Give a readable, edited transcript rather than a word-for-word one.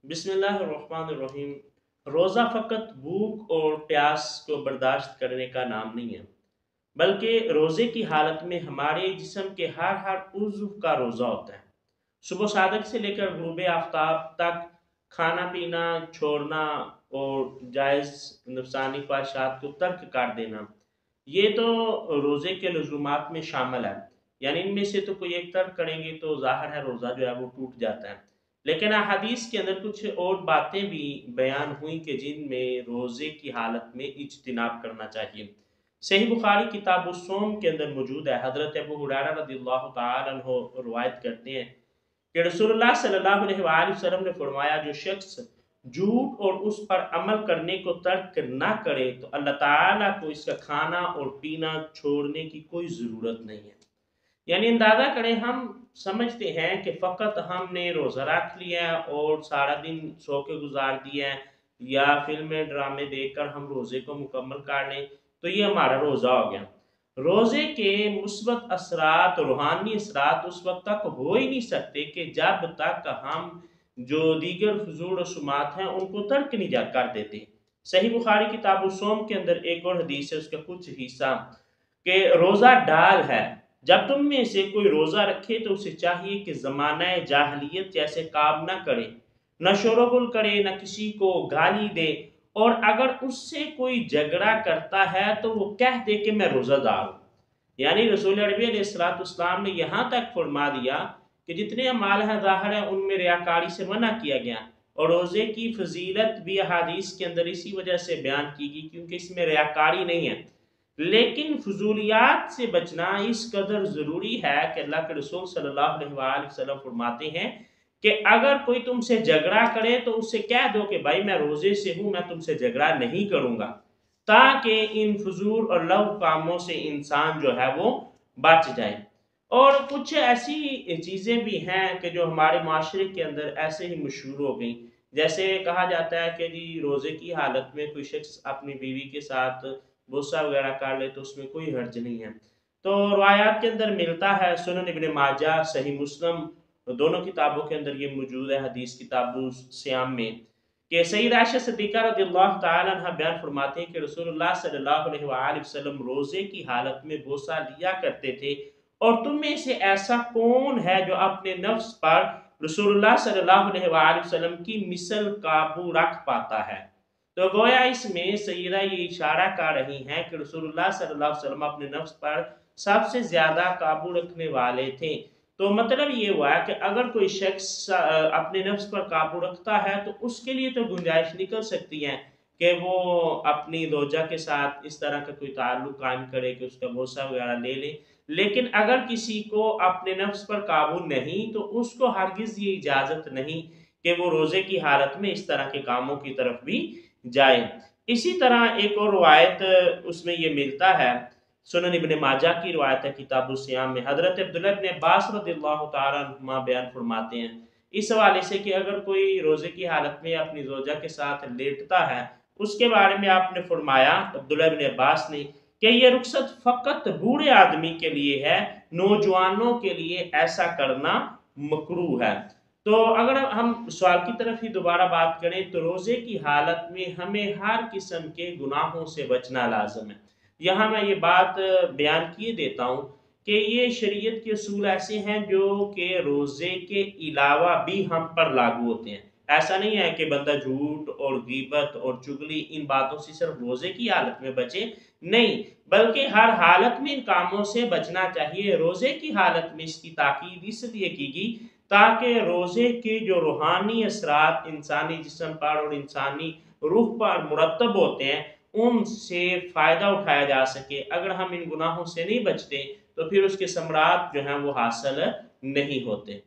بسم اللہ الرحمن الرحیم۔ روزہ فقط بھوک اور پیاس کو برداشت کرنے کا نام نہیں ہے، بلکہ روزے کی حالت میں ہمارے جسم کے ہر عضو کا روزہ ہوتا ہے۔ صبح صادق سے لے کر غروب آفتاب تک کھانا پینا چھوڑنا اور جائز نفسانی خواہشات کو ترک کر دینا، یہ تو روزے کے لزومات میں شامل ہے۔ یعنی ان میں سے تو کوئی ایک ترک کریں گے تو ظاہر ہے روزہ جو ہے وہ ٹوٹ جاتا ہے۔ لیکن احادیث کے اندر کچھ اور باتیں بھی بیان ہوئیں کہ جن میں روزے کی حالت میں اجتناب کرنا چاہیے۔ صحیح بخاری کتاب الصوم کے اندر موجود ہے، حضرت ابو ہریرہ رضی اللہ تعالی عنہ روایت کرتے ہیں کہ رسول اللہ صلی اللہ علیہ وآلہ وسلم نے فرمایا، جو شخص جھوٹ اور اس پر عمل کرنے کو ترک نہ کرے تو اللہ تعالیٰ کو اس کا کھانا اور پینا چھوڑنے کی کوئی ضرورت نہیں ہے۔ یعنی اندازہ کریں، ہم سمجھتے ہیں کہ فقط ہم نے روزہ رکھ لیا اور سارا دن سو کے گزار دیا ہے یا فلمیں ڈرامے دیکھ کر ہم روزے کو مکمل کر لیں تو یہ ہمارا روزہ ہو گیا۔ روزے کے مثبت اثرات، روحانی اثرات اس وقت تک ہو ہی نہیں سکتے کہ جب تک ہم جو دیگر فضول رسومات ہیں ان کو ترک نہیں کر دیتے۔ صحیح بخاری کتاب الصوم کے اندر ایک اور حدیث ہے، اس کا کچھ حصہ کہ روزہ ڈال ہے، جب تم میں سے کوئی روزہ رکھے تو اسے چاہیے کہ زمانہ جاہلیت جیسے کام نہ کرے، نہ شور و غل کرے، نہ کسی کو گالی دے، اور اگر اس سے کوئی جھگڑا کرتا ہے تو وہ کہہ دے کہ میں روزہ دار ہوں۔ یعنی رسول عربی علیہ السلام نے یہاں تک فرما دیا کہ جتنے اعمال ہیں ظاہر ہے ان میں ریاکاری سے منع کیا گیا، اور روزے کی فضیلت بھی احادیث کے اندر اسی وجہ سے بیان کی گئی کیونکہ اس میں ریاکاری نہیں ہے۔ لیکن فضولیات سے بچنا اس قدر ضروری ہے کہ اللہ کے رسول صلی اللہ علیہ وآلہ وسلم فرماتے ہیں کہ اگر کوئی تم سے جھگڑا کرے تو اسے کہہ دو کہ بھائی میں روزے سے ہوں، میں تم سے جھگڑا نہیں کروں گا، تاکہ ان فضول اور لغو کاموں سے انسان جو ہے وہ بچ جائے۔ اور کچھ ایسی چیزیں بھی ہیں کہ جو ہمارے معاشرے کے اندر ایسے ہی مشہور ہو گئیں، جیسے کہا جاتا ہے کہ جی روزے کی حالت میں کوئی شخص اپنی بیوی کے ساتھ بوسہ وغیرہ کر لے تو اس میں کوئی حرج نہیں ہے۔ تو روایات کے اندر ملتا ہے، سنن ابن ماجہ، صحیح مسلم، دونوں کتابوں کے اندر یہ موجود ہے، حدیث کتاب الصیام میں، کہ سیدہ عائشہ صدیقہ رضی اللہ تعالی عنہ بیان فرماتے ہیں کہ رسول اللہ صلی اللہ علیہ وآلہ وسلم روزے کی حالت میں بوسہ لیا کرتے تھے، اور تم میں سے ایسا کون ہے جو اپنے نفس پر رسول اللہ صلی اللہ علیہ وآلہ وسلم کی مثل قابو رکھ پاتا ہے؟ تو گویا اس میں سیدہ یہ اشارہ کر رہی ہیں کہ رسول اللہ صلی اللہ علیہ وسلم اپنے نفس پر سب سے زیادہ قابو رکھنے والے تھے۔ تو مطلب یہ ہوا ہے کہ اگر کوئی شخص اپنے نفس پر قابو رکھتا ہے تو اس کے لیے تو گنجائش نکل سکتی ہے کہ وہ اپنی زوجہ کے ساتھ اس طرح کا کوئی تعلق قائم کرے کہ اس کا بوسہ وغیرہ لے لے۔ لیکن اگر کسی کو اپنے نفس پر قابو نہیں تو اس کو ہرگز یہ اجازت نہیں کہ وہ روزے کی حالت میں اس طرح کے کاموں کی طرف بھی جائے۔ اسی طرح ایک اور روایت اس میں یہ ملتا ہے، سنن ابن ماجہ کی روایت ہے کتاب الصیام میں، حضرت عبداللہ ابن عباس رضی اللہ تعالیٰ عنہما بیان فرماتے ہیں اس حوالے سے کہ اگر کوئی روزے کی حالت میں اپنی زوجہ کے ساتھ لیٹتا ہے، اس کے بارے میں آپ نے فرمایا، عبداللہ ابن عباس نے، کہ یہ رخصت فقط بوڑھے آدمی کے لیے ہے، نوجوانوں کے لیے ایسا کرنا مکروہ ہے۔ تو اگر ہم سوال کی طرف ہی دوبارہ بات کریں تو روزے کی حالت میں ہمیں ہر قسم کے گناہوں سے بچنا لازم ہے۔ یہاں میں یہ بات بیان کیے دیتا ہوں کہ یہ شریعت کے اصول ایسے ہیں جو کہ روزے کے علاوہ بھی ہم پر لاگو ہوتے ہیں۔ ایسا نہیں ہے کہ بندہ جھوٹ اور غیبت اور چغلی ان باتوں سے صرف روزے کی حالت میں بچے، نہیں، بلکہ ہر حالت میں ان کاموں سے بچنا چاہیے۔ روزے کی حالت میں اس کی تاکید اس لیے کی گئی تاکہ روزے کے جو روحانی اثرات انسانی جسم پر اور انسانی روح پر مرتب ہوتے ہیں ان سے فائدہ اٹھایا جا سکے۔ اگر ہم ان گناہوں سے نہیں بچتے تو پھر اس کے ثمرات جو ہیں وہ حاصل نہیں ہوتے۔